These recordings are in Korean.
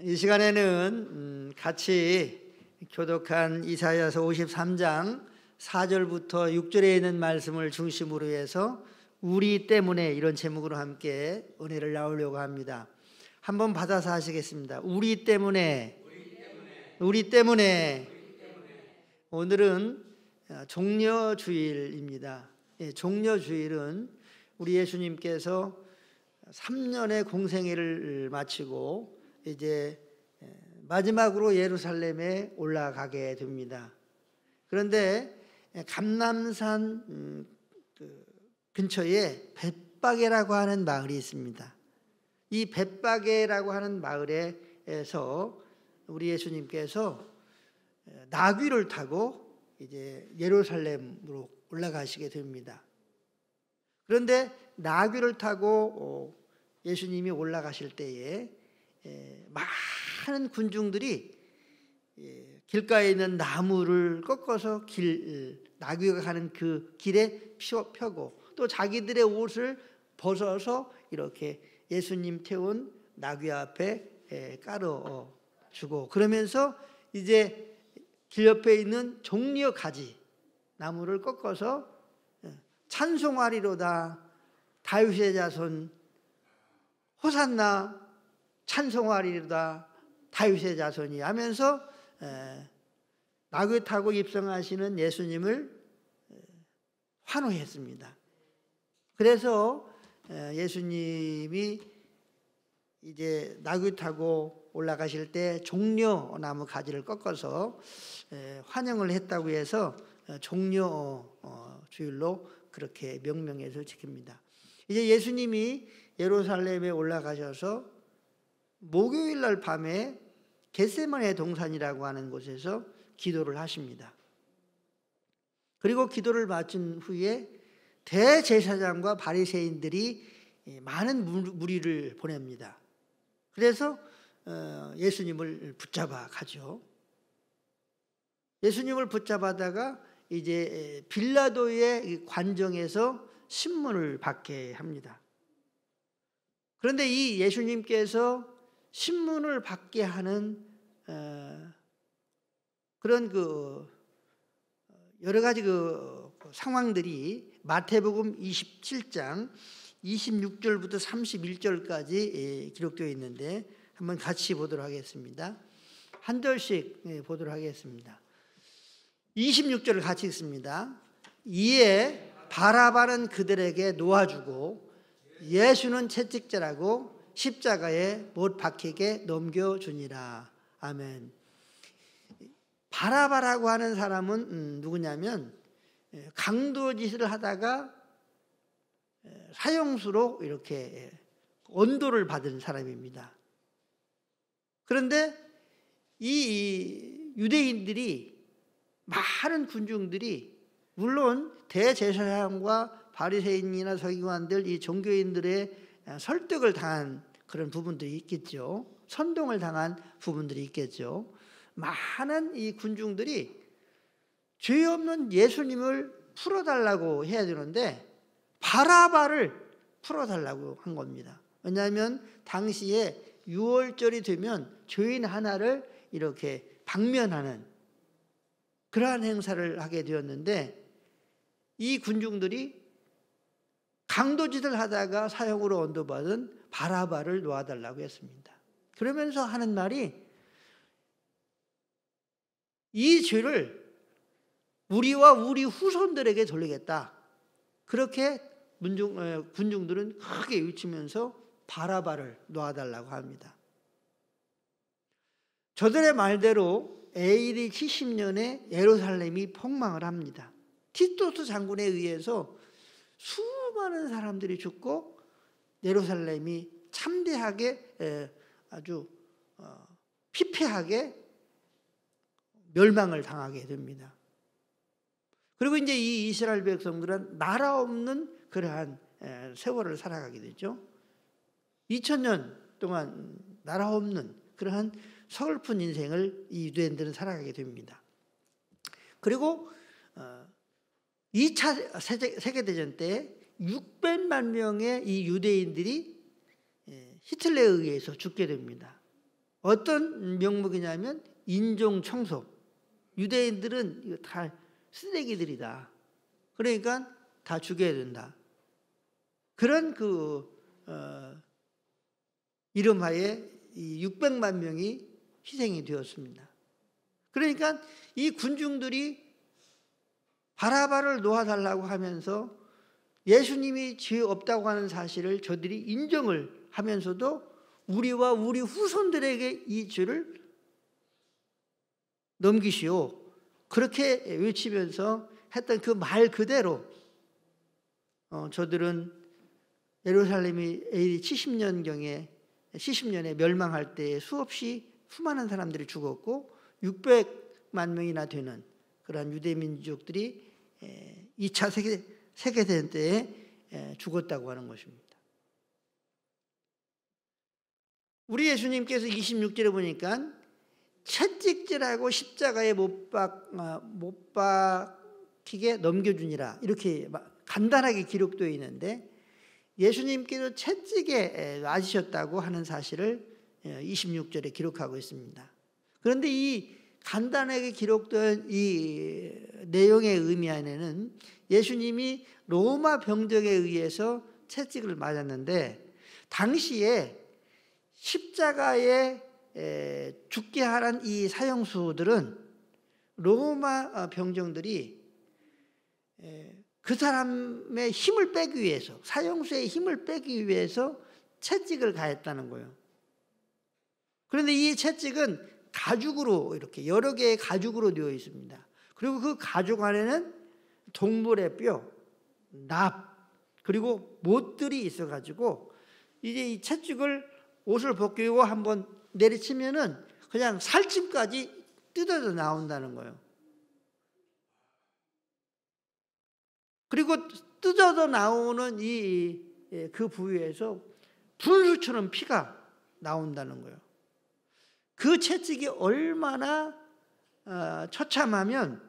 이 시간에는 같이 교독한 이사야서 53장 4절부터 6절에 있는 말씀을 중심으로 해서 우리 때문에 이런 제목으로 함께 은혜를 나누려고 합니다. 한번 받아서 하시겠습니다. 우리 때문에. 오늘은 종려주일입니다. 종려주일은 우리 예수님께서 3년의 공생애를 마치고 이제 마지막으로 예루살렘에 올라가게 됩니다. 그런데 감람산 근처에 벳바게라고 하는 마을이 있습니다. 이 벳바게라고 하는 마을에서 우리 예수님께서 나귀를 타고 이제 예루살렘으로 올라가시게 됩니다. 그런데 나귀를 타고 예수님이 올라가실 때에 많은 군중들이 길가에 있는 나무를 꺾어서 나귀가 가는 그 길에 펴고 또 자기들의 옷을 벗어서 이렇게 예수님 태운 나귀 앞에 깔아주고, 그러면서 이제 길 옆에 있는 종려 가지 나무를 꺾어서 찬송하리로다 다윗의 자손 호산나 찬송하리로다 다윗의 자손이 하면서 나귀 타고 입성하시는 예수님을 환호했습니다. 그래서 예수님이 이제 나귀 타고 올라가실 때 종려 나무 가지를 꺾어서 환영을 했다고 해서 종려 주일로 그렇게 명명해서 지킵니다. 이제 예수님이 예루살렘에 올라가셔서 목요일 날 밤에 겟세마네 동산이라고 하는 곳에서 기도를 하십니다. 그리고 기도를 마친 후에 대제사장과 바리새인들이 많은 무리를 보냅니다. 그래서 예수님을 붙잡아 가죠. 예수님을 붙잡아다가 이제 빌라도의 관정에서 신문을 받게 합니다. 그런데 이 예수님께서 신문을 받게 하는 그런 여러 가지 상황들이 마태복음 27장 26절부터 31절까지 기록되어 있는데 한번 같이 보도록 하겠습니다. 한 절씩 보도록 하겠습니다. 26절을 같이 읽습니다. 이에 바라바는 그들에게 놓아주고 예수는 채찍질하고 십자가에 못 박히게 넘겨주니라. 아멘. 바라바라고 하는 사람은 누구냐면 강도짓을 하다가 사형수로 이렇게 언도를 받은 사람입니다. 그런데 이 유대인들이 많은 군중들이 물론 대제사장과 바리새인이나 서기관들 이 종교인들의 설득을 당한 그런 부분들이 있겠죠. 선동을 당한 부분들이 있겠죠. 많은 이 군중들이 죄 없는 예수님을 풀어달라고 해야 되는데 바라바를 풀어달라고 한 겁니다. 왜냐하면 당시에 6월절이 되면 죄인 하나를 이렇게 방면하는 그러한 행사를 하게 되었는데 이 군중들이 강도짓을 하다가 사형으로 언도받은 바라바를 놓아달라고 했습니다. 그러면서 하는 말이 이 죄를 우리와 우리 후손들에게 돌리겠다. 그렇게 군중들은 크게 외치면서 바라바를 놓아달라고 합니다. 저들의 말대로 AD 70년에 예루살렘이 폭망을 합니다. 티토스 장군에 의해서 수많은 사람들이 죽고 예루살렘이 참대하게 아주 피폐하게 멸망을 당하게 됩니다. 그리고 이제 이 이스라엘 백성들은 나라 없는 그러한 세월을 살아가게 되죠. 2000년 동안 나라 없는 그러한 서글픈 인생을 이 유대인들은 살아가게 됩니다. 그리고 2차 세계대전 때 600만 명의 이 유대인들이 히틀러에 의해서 죽게 됩니다. 어떤 명목이냐면 인종 청소. 유대인들은 이거 다 쓰레기들이다. 그러니까 다 죽여야 된다. 그런 이름하에 600만 명이 희생이 되었습니다. 그러니까 이 군중들이 바라바를 놓아달라고 하면서 예수님이 죄 없다고 하는 사실을 저들이 인정을 하면서도 우리와 우리 후손들에게 이 죄를 넘기시오. 그렇게 외치면서 했던 그 말 그대로 저들은 예루살렘이 AD 70년에 멸망할 때 수없이 수많은 사람들이 죽었고 600만 명이나 되는 그러한 유대 민족들이 2차 세계대전 때에 죽었다고 하는 것입니다. 우리 예수님께서 26절에 보니까 채찍질하고 십자가에 못 박히게 넘겨주니라 이렇게 간단하게 기록되어 있는데 예수님께서 채찍에 맞으셨다고 하는 사실을 26절에 기록하고 있습니다. 그런데 이 간단하게 기록된 이 내용의 의미 안에는 예수님이 로마 병정에 의해서 채찍을 맞았는데 당시에 십자가에 죽게 하란 이 사형수들은 로마 병정들이 그 사람의 힘을 빼기 위해서, 사형수의 힘을 빼기 위해서 채찍을 가했다는 거예요. 그런데 이 채찍은 가죽으로 이렇게 여러 개의 가죽으로 되어 있습니다. 그리고 그 가죽 안에는 동물의 뼈, 납, 그리고 못들이 있어가지고 이제 이 채찍을 옷을 벗기고 한번 내리치면은 그냥 살집까지 뜯어져 나온다는 거예요. 그리고 뜯어져 나오는 그 부위에서 분수처럼 피가 나온다는 거예요. 그 채찍이 얼마나 처참하면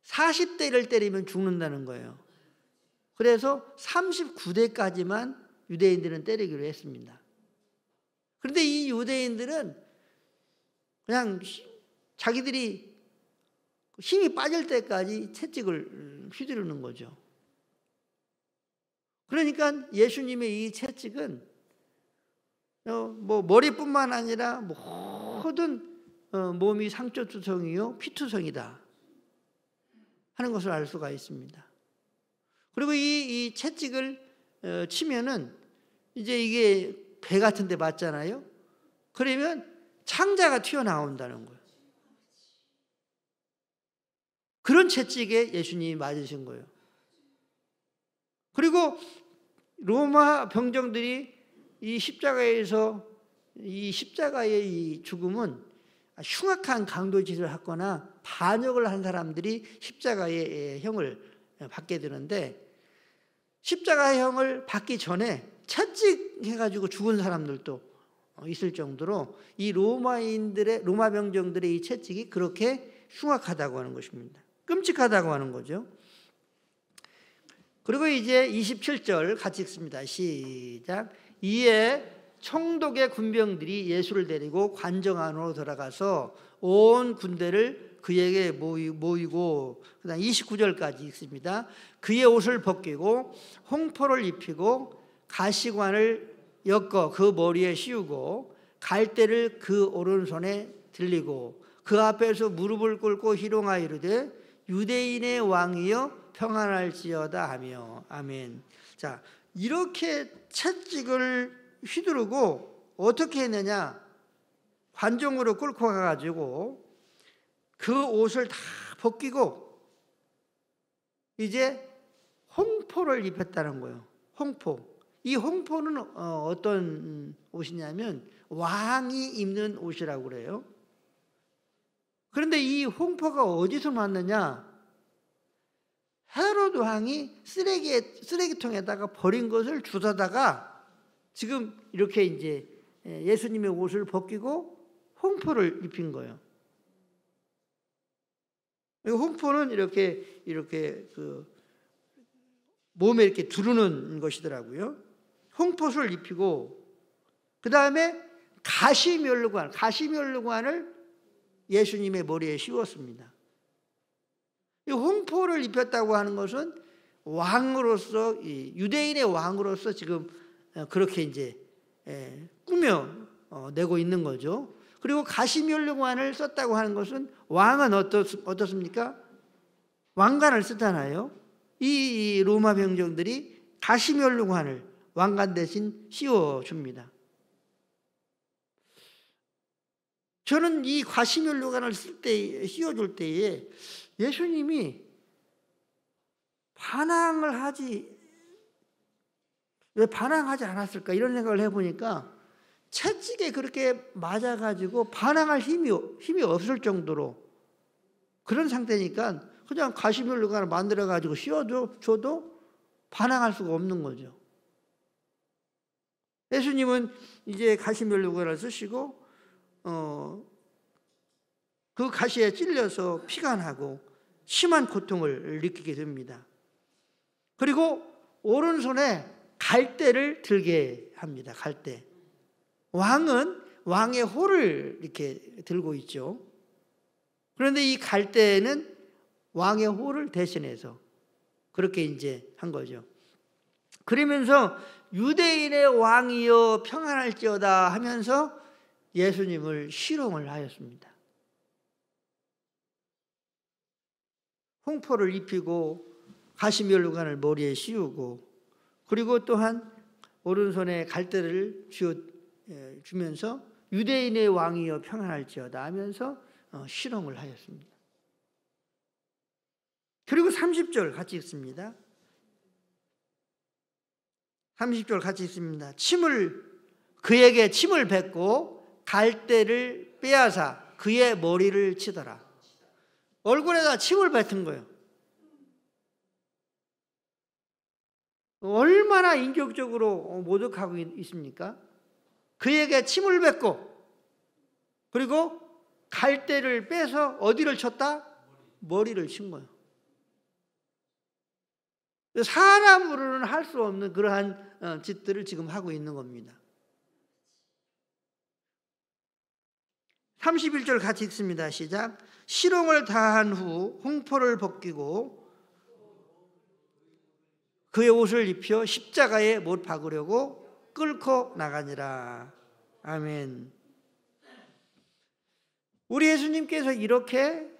40대를 때리면 죽는다는 거예요. 그래서 39대까지만 유대인들은 때리기로 했습니다. 그런데 이 유대인들은 그냥 자기들이 힘이 빠질 때까지 채찍을 휘두르는 거죠. 그러니까 예수님의 이 채찍은 머리뿐만 아니라 모든 몸이 상처투성이요 피투성이다 하는 것을 알 수가 있습니다. 그리고 이 채찍을 치면은 이제 이게 배 같은 데 맞잖아요. 그러면 창자가 튀어나온다는 거예요. 그런 채찍에 예수님이 맞으신 거예요. 그리고 로마 병정들이 이 십자가에서 이 십자가의 이 죽음은 흉악한 강도짓을 하거나 반역을 한 사람들이 십자가의 형을 받게 되는데 십자가의 형을 받기 전에 채찍해가지고 죽은 사람들도 있을 정도로 이 로마 병정들의 이 채찍이 그렇게 흉악하다고 하는 것입니다. 끔찍하다고 하는 거죠. 그리고 이제 27절 같이 읽습니다. 시작. 이에 총독의 군병들이 예수를 데리고 관정 안으로 들어가서 온 군대를 그에게 모이고 그다음 29절까지 읽습니다. 그의 옷을 벗기고 홍포를 입히고 가시관을 엮어 그 머리에 씌우고 갈대를 그 오른손에 들리고 그 앞에서 무릎을 꿇고 희롱하여 이르되 유대인의 왕이여 평안할지어다 하며 아멘. 자, 이렇게 채찍을 휘두르고 어떻게 했느냐? 관정으로 끌고 가가지고 그 옷을 다 벗기고 이제 홍포를 입혔다는 거예요. 홍포. 이 홍포는 어떤 옷이냐면 왕이 입는 옷이라고 그래요. 그런데 이 홍포가 어디서 났느냐? 헤로드 왕이 쓰레기통에다가 버린 것을 주워다가 지금 이렇게 이제 예수님의 옷을 벗기고 홍포를 입힌 거예요. 홍포는 이렇게 그 몸에 이렇게 두르는 것이더라고요. 홍포를 입히고 그 다음에 가시면류관을 예수님의 머리에 씌웠습니다. 이 홍포를 입혔다고 하는 것은 왕으로서, 유대인의 왕으로서 지금 그렇게 이제 꾸며내고 있는 거죠. 그리고 가시면류관을 썼다고 하는 것은 왕은 어떻습니까? 왕관을 쓰잖아요. 이 로마 병정들이 가시면류관을 왕관 대신 씌워줍니다. 저는 이 가시면류관을 씌워줄 때에 예수님이 왜 반항하지 않았을까 이런 생각을 해보니까 채찍에 그렇게 맞아가지고 반항할 힘이 없을 정도로 그런 상태니까 그냥 가시면류관을 만들어가지고 씌워줘도 반항할 수가 없는 거죠. 예수님은 이제 가시면류관을 쓰시고 그 가시에 찔려서 피가 나고 심한 고통을 느끼게 됩니다. 그리고 오른손에 갈대를 들게 합니다. 갈대. 왕은 왕의 호를 이렇게 들고 있죠. 그런데 이 갈대는 왕의 호를 대신해서 그렇게 이제 한 거죠. 그러면서 유대인의 왕이여 평안할지어다 하면서 예수님을 희롱을 하였습니다. 홍포를 입히고 가시면류관을 머리에 씌우고 그리고 또한 오른손에 갈대를 주면서 유대인의 왕이여 평안할지어다 하면서 희롱을 하였습니다. 그리고 30절 같이 읽습니다. 30절 같이 읽습니다. 그에게 침을 뱉고 갈대를 빼앗아 그의 머리를 치더라. 얼굴에다 침을 뱉은 거예요. 얼마나 인격적으로 모독하고 있습니까? 그에게 침을 뱉고 그리고 갈대를 빼서 어디를 쳤다? 머리를 친 거예요. 사람으로는 할 수 없는 그러한 짓들을 지금 하고 있는 겁니다. 31절 같이 읽습니다. 시작. 희롱을 다한 후 홍포를 벗기고 그의 옷을 입혀 십자가에 못 박으려고 끌고 나가니라. 아멘. 우리 예수님께서 이렇게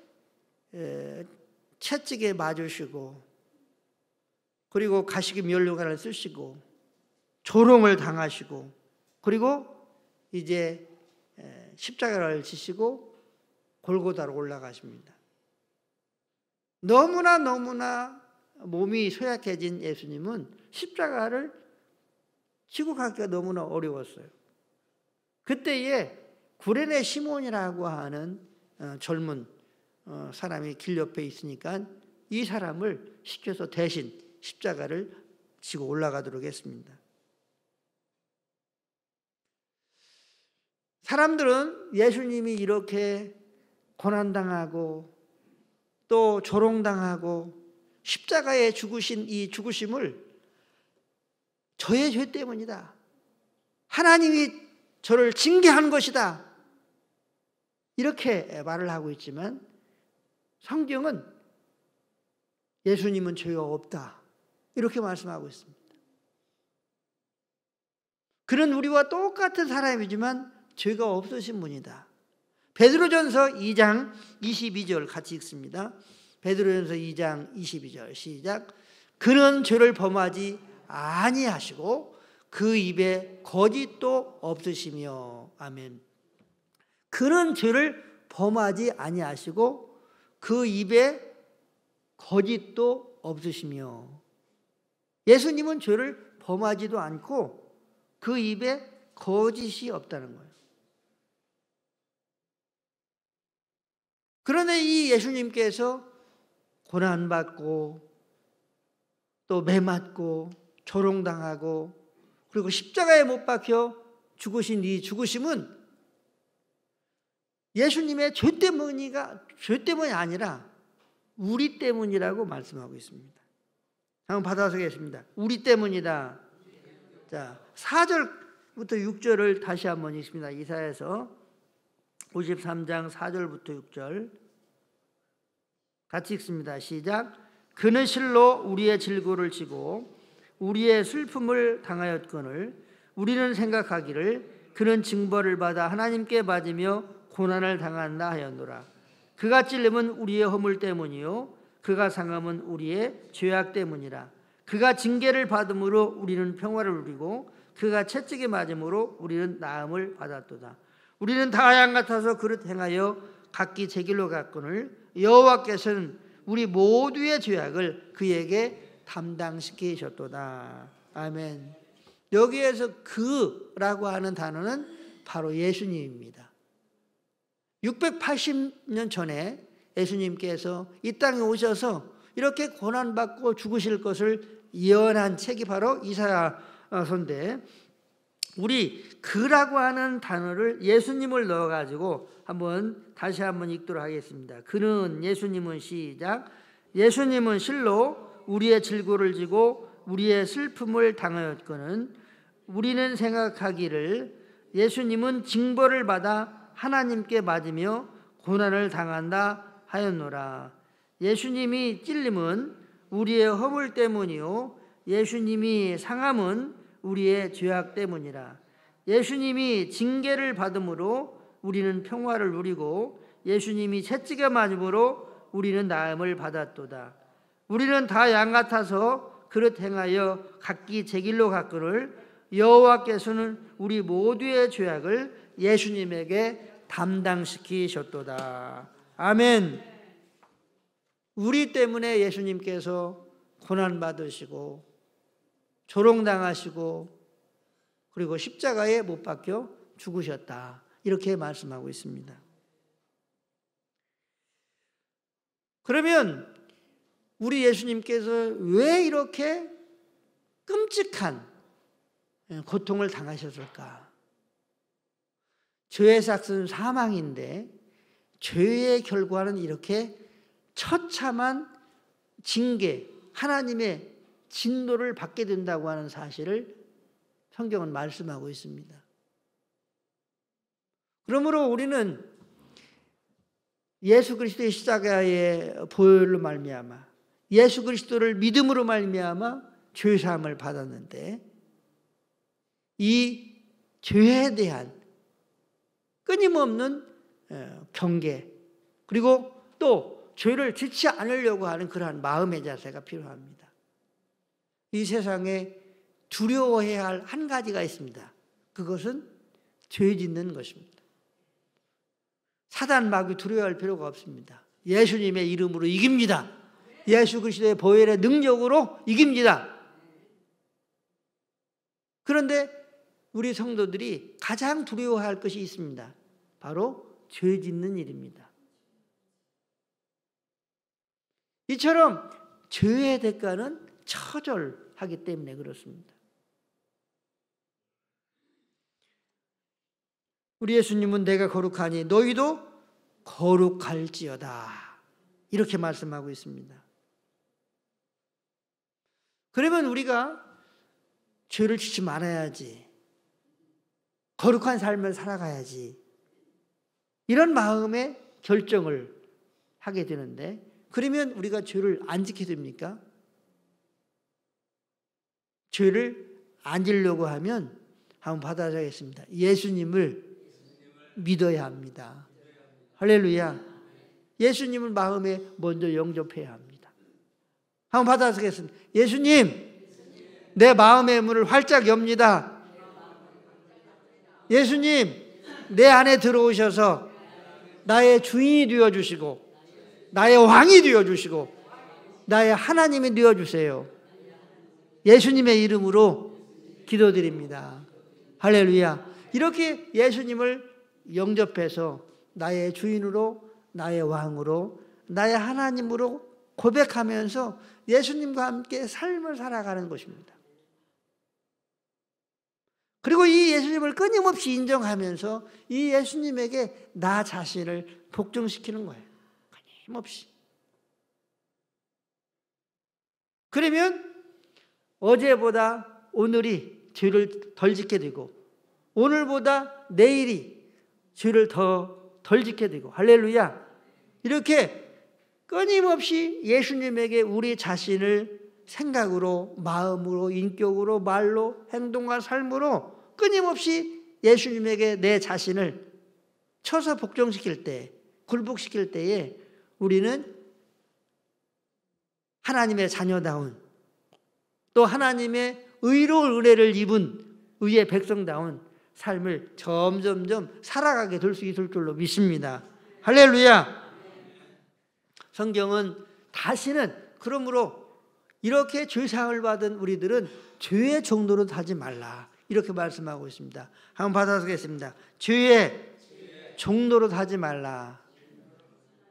채찍에 맞으시고 그리고 가시면류관을 쓰시고 조롱을 당하시고 그리고 이제 십자가를 지시고 골고다로 올라가십니다. 너무나 몸이 소약해진 예수님은 십자가를 지고 가기가 너무나 어려웠어요. 그때에 구레네 시몬이라고 하는 젊은 사람이 길 옆에 있으니까 이 사람을 시켜서 대신 십자가를 지고 올라가도록 했습니다. 사람들은 예수님이 이렇게 고난당하고 또 조롱당하고 십자가에 죽으신 이 죽으심을 저의 죄 때문이다. 하나님이 저를 징계한 것이다. 이렇게 말을 하고 있지만 성경은 예수님은 죄가 없다. 이렇게 말씀하고 있습니다. 그는 우리와 똑같은 사람이지만 죄가 없으신 분이다. 베드로전서 2장 22절 같이 읽습니다. 베드로전서 2장 22절 시작. 그는 죄를 범하지 아니하시고 그 입에 거짓도 없으시며. 아멘. 그는 죄를 범하지 아니하시고 그 입에 거짓도 없으시며. 예수님은 죄를 범하지도 않고 그 입에 거짓이 없다는 거예요. 그런데 이 예수님께서 고난받고 또 매맞고 조롱당하고 그리고 십자가에 못 박혀 죽으신 이 죽으심은 예수님의 죄 때문이 아니라 우리 때문이라고 말씀하고 있습니다. 한번 받아서 계십니다. 우리 때문이다. 자, 4절 6절을 다시 한번 읽습니다. 이사야서 53장 4절부터 6절 같이 읽습니다. 시작. 그는 실로 우리의 질고를 지고 우리의 슬픔을 당하였거늘 우리는 생각하기를 그는 징벌을 받아 하나님께 맞으며 고난을 당한다 하였노라. 그가 찔림은 우리의 허물 때문이요 그가 상함은 우리의 죄악 때문이라. 그가 징계를 받음으로 우리는 평화를 누리고 그가 채찍에 맞음으로 우리는 나음을 받았도다. 우리는 다 양 같아서 그릇 행하여 각기 제 길로 갔거늘 여호와께서는 우리 모두의 죄악을 그에게 담당시키셨도다. 아멘. 여기에서 그라고 하는 단어는 바로 예수님입니다. 680년 전에 예수님께서 이 땅에 오셔서 이렇게 고난받고 죽으실 것을 예언한 책이 바로 이사야서인데, 우리 그라고 하는 단어를 예수님을 넣어가지고 다시 한번 읽도록 하겠습니다. 그는, 예수님은, 시작. 예수님은 실로 우리의 질고를 지고 우리의 슬픔을 당하였거늘 우리는 생각하기를 예수님은 징벌을 받아 하나님께 맞으며 고난을 당한다 하였노라. 예수님이 찔림은 우리의 허물 때문이요 예수님이 상함은 우리의 죄악 때문이라. 예수님이 징계를 받음으로 우리는 평화를 누리고 예수님이 채찍에 맞음으로 우리는 나음을 받았도다. 우리는 다 양 같아서 그릇 행하여 각기 제 길로 갔거늘 여호와께서는 우리 모두의 죄악을 예수님에게 담당시키셨도다. 아멘. 우리 때문에 예수님께서 고난받으시고 조롱당하시고 그리고 십자가에 못 박혀 죽으셨다, 이렇게 말씀하고 있습니다. 그러면 우리 예수님께서 왜 이렇게 끔찍한 고통을 당하셨을까? 죄의 삭은 사망인데 죄의 결과는 이렇게 처참한 징계, 하나님의 진노를 받게 된다고 하는 사실을 성경은 말씀하고 있습니다. 그러므로 우리는 예수 그리스도의 십자가의 보혈로 말미암아 예수 그리스도를 믿음으로 말미암아 죄 사함을 받았는데, 이 죄에 대한 끊임없는 경계, 그리고 또 죄를 짓지 않으려고 하는 그러한 마음의 자세가 필요합니다. 이 세상에 두려워해야 할 한 가지가 있습니다. 그것은 죄 짓는 것입니다. 사단 마귀 두려워할 필요가 없습니다. 예수님의 이름으로 이깁니다. 예수 그리스도의 보혈의 능력으로 이깁니다. 그런데 우리 성도들이 가장 두려워할 것이 있습니다. 바로 죄 짓는 일입니다. 이처럼 죄의 대가는 처절하기 때문에 그렇습니다. 우리 예수님은 내가 거룩하니 너희도 거룩할지어다, 이렇게 말씀하고 있습니다. 그러면 우리가 죄를 짓지 말아야지, 거룩한 삶을 살아가야지, 이런 마음의 결정을 하게 되는데, 그러면 우리가 죄를 안 지게 됩니까? 죄를 안 지려고 하면 한번 받아줘야겠습니다. 예수님을 믿어야 합니다. 할렐루야. 예수님을 마음에 먼저 영접해야 합니다. 한번 받아주겠습니다. 예수님, 내 마음의 문을 활짝 엽니다. 예수님, 내 안에 들어오셔서 나의 주인이 되어주시고 나의 왕이 되어주시고 나의 하나님이 되어주세요. 예수님의 이름으로 기도드립니다. 할렐루야. 이렇게 예수님을 영접해서 나의 주인으로, 나의 왕으로, 나의 하나님으로 고백하면서 예수님과 함께 삶을 살아가는 것입니다. 그리고 이 예수님을 끊임없이 인정하면서 이 예수님에게 나 자신을 복종시키는 거예요. 끊임없이. 그러면 어제보다 오늘이 죄를 덜 짓게 되고 오늘보다 내일이 죄를 덜 지게 되고, 할렐루야. 이렇게 끊임없이 예수님에게 우리 자신을 생각으로, 마음으로, 인격으로, 말로, 행동과 삶으로 끊임없이 예수님에게 내 자신을 쳐서 복종시킬 때, 굴복시킬 때에 우리는 하나님의 자녀다운, 또 하나님의 의로운 은혜를 입은 의의 백성다운 삶을 점점점 살아가게 될 수 있을 줄로 믿습니다. 할렐루야. 성경은 다시는, 그러므로 이렇게 죄사함을 받은 우리들은 죄의 종로로 하지 말라, 이렇게 말씀하고 있습니다. 한번 받아보겠습니다. 죄의 종로로 하지 말라.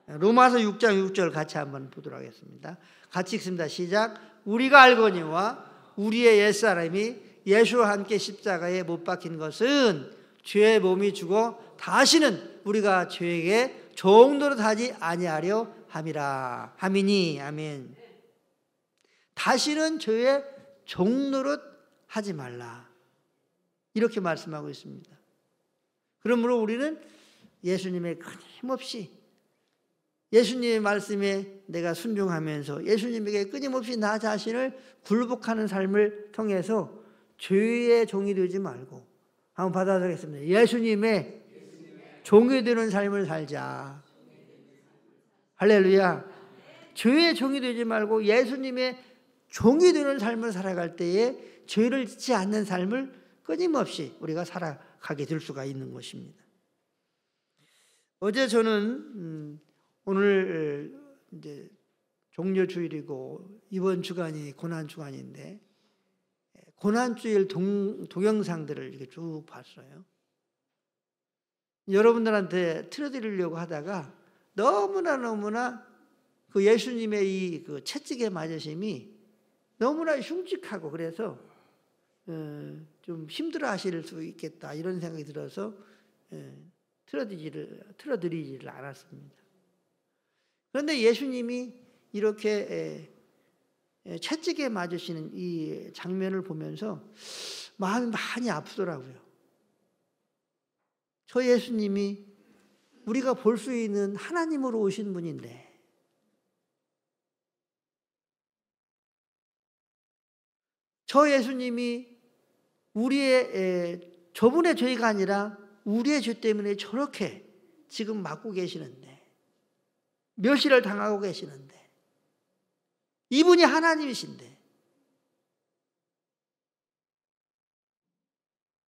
로마서 6장 6절 같이 한번 보도록 하겠습니다. 같이 읽습니다. 시작. 우리가 알거니와 우리의 옛사람이 예수와 함께 십자가에 못 박힌 것은 죄의 몸이 죽어 다시는 우리가 죄에게 종노릇 하지 아니하려 함이라. 아멘이. 아멘. 다시는 죄의 종노릇 하지 말라, 이렇게 말씀하고 있습니다. 그러므로 우리는 예수님의 끊임없이, 예수님의 말씀에 내가 순종하면서 예수님에게 끊임없이 나 자신을 굴복하는 삶을 통해서 죄의 종이 되지 말고, 한번 받아들이겠습니다. 예수님의 종이 되는 삶을 살자. 할렐루야. 죄의 종이 되지 말고 예수님의 종이 되는 삶을 살아갈 때에 죄를 짓지 않는 삶을 끊임없이 우리가 살아가게 될 수가 있는 것입니다. 어제 저는 오늘 이제 종려주일이고 이번 주간이 고난주간인데, 고난주일 동영상들을 이렇게 쭉 봤어요. 여러분들한테 틀어드리려고 하다가 너무나 그 예수님의 이 그 채찍에 맞으심이 너무나 흉측하고, 그래서 좀 힘들어 하실 수 있겠다, 이런 생각이 들어서 틀어드리지를 않았습니다. 그런데 예수님이 이렇게 채찍에 맞으시는 이 장면을 보면서 마음이 많이 아프더라고요. 저 예수님이 우리가 볼 수 있는 하나님으로 오신 분인데, 저 예수님이 우리의 저분의 죄가 아니라 우리의 죄 때문에 저렇게 지금 맞고 계시는데, 멸시를 당하고 계시는데, 이분이 하나님이신데,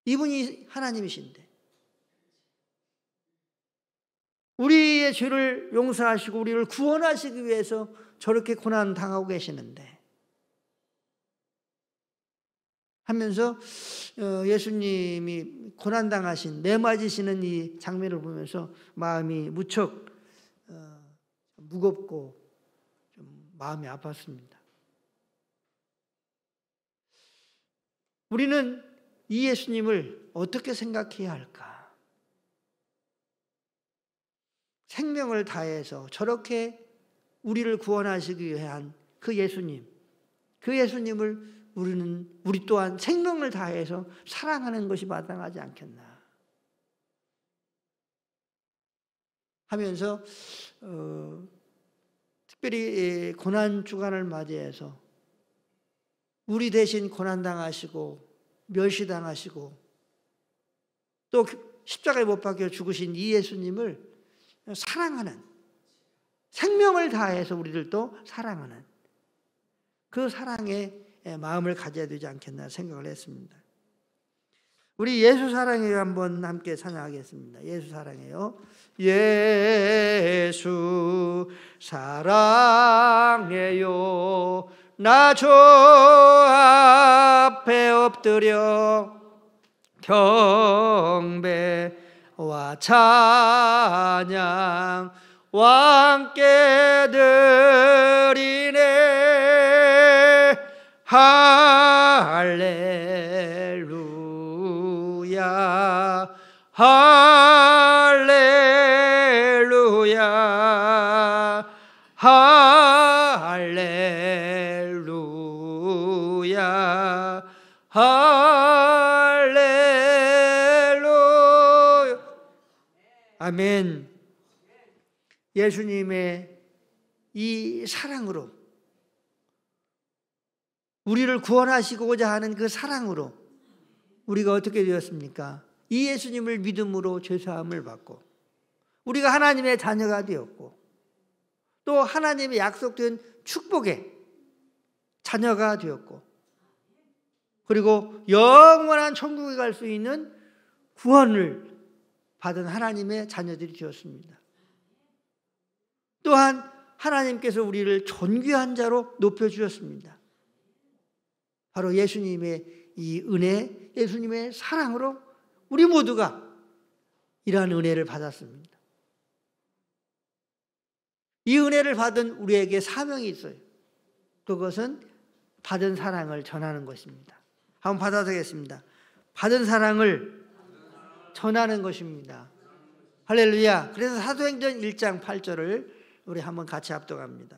이분이 하나님이신데 우리의 죄를 용서하시고 우리를 구원하시기 위해서 저렇게 고난 당하고 계시는데 하면서 예수님이 고난당하신, 매맞으시는 이 장면을 보면서 마음이 무척 무겁고 좀 마음이 아팠습니다. 우리는 이 예수님을 어떻게 생각해야 할까? 생명을 다해서 저렇게 우리를 구원하시기 위한 그 예수님, 그 예수님을 우리 또한 생명을 다해서 사랑하는 것이 마땅하지 않겠나 하면서 특별히 고난주간을 맞이해서 우리 대신 고난당하시고 멸시당하시고 또 십자가에 못 박혀 죽으신 이 예수님을 사랑하는, 생명을 다해서 우리들도 사랑하는 그 사랑의 마음을 가져야 되지 않겠나 생각을 했습니다. 우리 예수 사랑해요 한번 함께 찬양하겠습니다. 예수 사랑해요. 예수 사랑해요. 나 주 앞에 엎드려 경배와 찬양 왕께 드리네. 할렐루야 할렐루야 할렐루야 할렐루야 아멘. 예수님의 이 사랑으로, 우리를 구원하시고자 하는 그 사랑으로 우리가 어떻게 되었습니까? 이 예수님을 믿음으로 죄사함을 받고 우리가 하나님의 자녀가 되었고 또 하나님의 약속된 축복의 자녀가 되었고 그리고 영원한 천국에 갈 수 있는 구원을 받은 하나님의 자녀들이 되었습니다. 또한 하나님께서 우리를 존귀한 자로 높여주셨습니다. 바로 예수님의 이 은혜, 예수님의 사랑으로 우리 모두가 이러한 은혜를 받았습니다. 이 은혜를 받은 우리에게 사명이 있어요. 그것은 받은 사랑을 전하는 것입니다. 한번 받아보겠습니다. 받은 사랑을 전하는 것입니다. 할렐루야. 그래서 사도행전 1장 8절을 우리 한번 같이 합독합니다.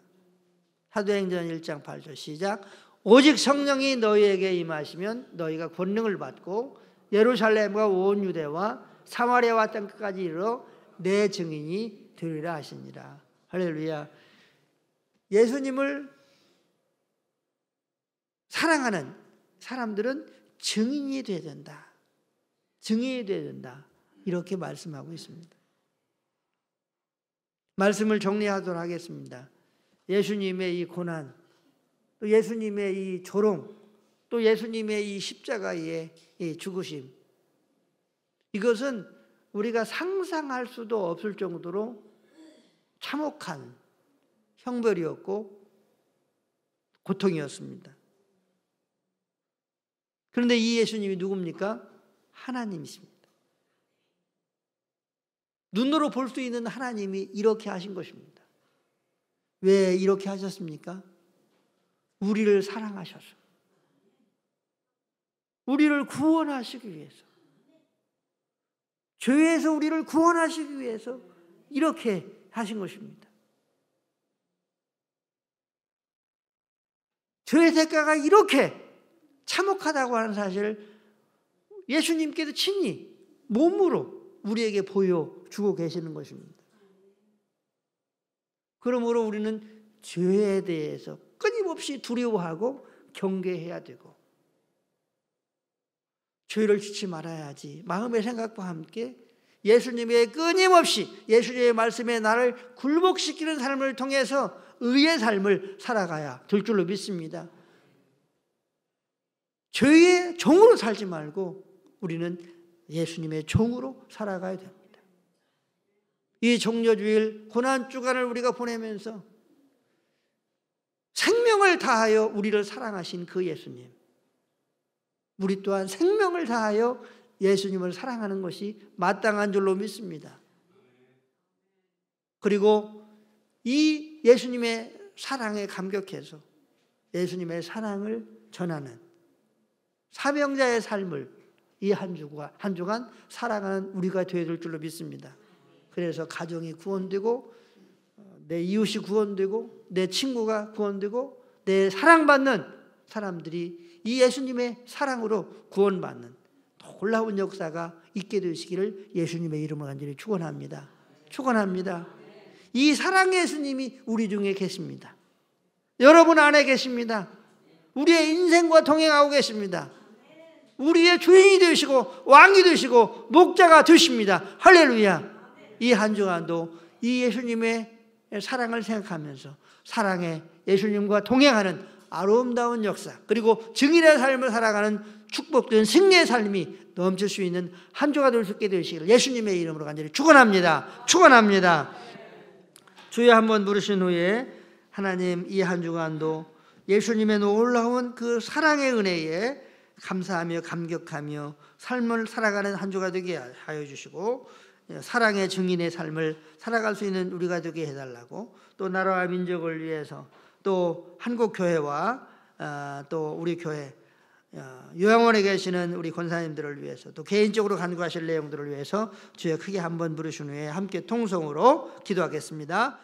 사도행전 1장 8절 시작. 오직 성령이 너희에게 임하시면 너희가 권능을 받고 예루살렘과 온 유대와 사마리아와 땅 끝까지 이르러 내 증인이 되리라 하시니라. 할렐루야. 예수님을 사랑하는 사람들은 증인이 되어야 된다. 증인이 되어야 된다. 이렇게 말씀하고 있습니다. 말씀을 정리하도록 하겠습니다. 예수님의 이 고난, 또 예수님의 이 조롱, 또 예수님의 이 십자가의 이 죽으심, 이것은 우리가 상상할 수도 없을 정도로 참혹한 형벌이었고 고통이었습니다. 그런데 이 예수님이 누굽니까? 하나님이십니다. 눈으로 볼 수 있는 하나님이 이렇게 하신 것입니다. 왜 이렇게 하셨습니까? 우리를 사랑하셔서, 우리를 구원하시기 위해서, 죄에서 우리를 구원하시기 위해서 이렇게 하신 것입니다. 죄의 대가가 이렇게 참혹하다고 하는 사실을 예수님께서 친히 몸으로 우리에게 보여주고 계시는 것입니다. 그러므로 우리는 죄에 대해서 끊임없이 두려워하고 경계해야 되고 죄를 짓지 말아야지 마음의 생각과 함께 예수님의 끊임없이 예수님의 말씀에 나를 굴복시키는 삶을 통해서 의의 삶을 살아가야 될 줄로 믿습니다. 죄의 종으로 살지 말고 우리는 예수님의 종으로 살아가야 됩니다. 이 종려주일 고난주간을 우리가 보내면서 생명을 다하여 우리를 사랑하신 그 예수님, 우리 또한 생명을 다하여 예수님을 사랑하는 것이 마땅한 줄로 믿습니다. 그리고 이 예수님의 사랑에 감격해서 예수님의 사랑을 전하는 사명자의 삶을 이 한 주간 살아가는 우리가 되어야 될 줄로 믿습니다. 그래서 가정이 구원되고 내 이웃이 구원되고 내 친구가 구원되고 내 사랑받는 사람들이 이 예수님의 사랑으로 구원받는 놀라운 역사가 있게 되시기를 예수님의 이름으로 간절히 축원합니다. 축원합니다. 이 사랑의 예수님이 우리 중에 계십니다. 여러분 안에 계십니다. 우리의 인생과 동행하고 계십니다. 우리의 주인이 되시고 왕이 되시고 목자가 되십니다. 할렐루야. 이 한 주간도 이 예수님의 사랑을 생각하면서 사랑의 예수님과 동행하는 아름다운 역사, 그리고 증인의 삶을 살아가는 축복된 승리의 삶이 넘칠 수 있는 한 주가 될 수 있게 되시기를 예수님의 이름으로 간절히 축원합니다. 축원합니다. 주여 한번 부르신 후에 하나님 이 한 주간도 예수님의 놀라운 그 사랑의 은혜에 감사하며 감격하며 삶을 살아가는 한 주가 되게 하여 주시고 사랑의 증인의 삶을 살아갈 수 있는 우리가 되게 해달라고, 또 나라와 민족을 위해서, 또 한국교회와 또 우리 교회 요양원에 계시는 우리 권사님들을 위해서, 또 개인적으로 간구하실 내용들을 위해서 주여 크게 한번 부르신 후에 함께 통성으로 기도하겠습니다.